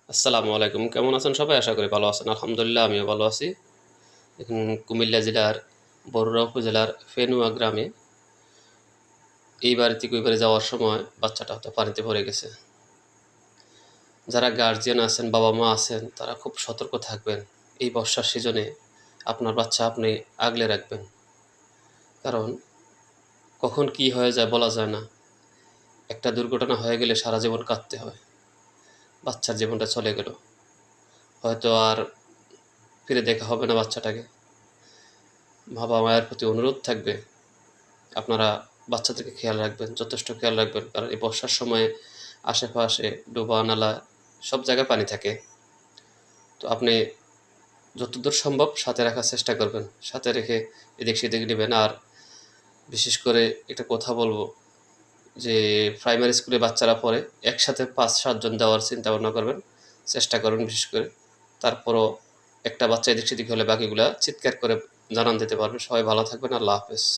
আসসালামু আলাইকুম। কেমন আছেন সবাই? আশা করি ভালো আছেন। আলহামদুলিল্লাহ আমিও ভালো আছি। এখন কুমিল্লা জেলার বরুড়া উপজেলার ফেনুয়া গ্রামে এই বাড়ি থেকে ওই বাড়ি যাওয়ার সময় বাচ্চাটা হয়তো পানিতে পড়ে গেছে। যারা গার্জিয়ান আছেন, বাবা-মা আছেন, তারা খুব সতর্ক থাকবেন। এই বর্ষার সিজনে আপনার বাচ্চা আপনি আগলে রাখবেন। কারণ কখন কি হয়ে যায় বলা যায় না। একটা দুর্ঘটনা হয়ে গেলে সারা জীবন কাঁদতে হয়। বাচ্চার জীবনটা চলে গেল। হয়তো আর ফিরে দেখা হবে না বাচ্চাটাকে। বাবা-মায়ের প্রতি অনুরোধ থাকবে আপনারা বাচ্চাদেরকে খেয়াল রাখবেন, যথেষ্ট খেয়াল রাখবেন। কারণ এই বর্ষার সময়ে আশেপাশে ডোবা, নালা সব জায়গায় পানি থাকে। তো আপনি যতদূর সম্ভব সাথে রাখার চেষ্টা করবেন। সাথে রেখে এদিক সেদিক নিবেন। আর বিশেষ করে একটা কথা বলব যে প্রাইমারি স্কুলে বাচ্চারা পড়ে, একসাথে ৫-৭ জন দেওয়ার চিন্তা ভাবনা করবেন। চেষ্টা করবেন বিশেষ করে। তারপরও একটা বাচ্চা এদিক সেদিক হলে বাকিগুলা চিৎকার করে জানান দিতে পারবেন। সবাই ভালো থাকবেন। আল্লাহ হাফেজ।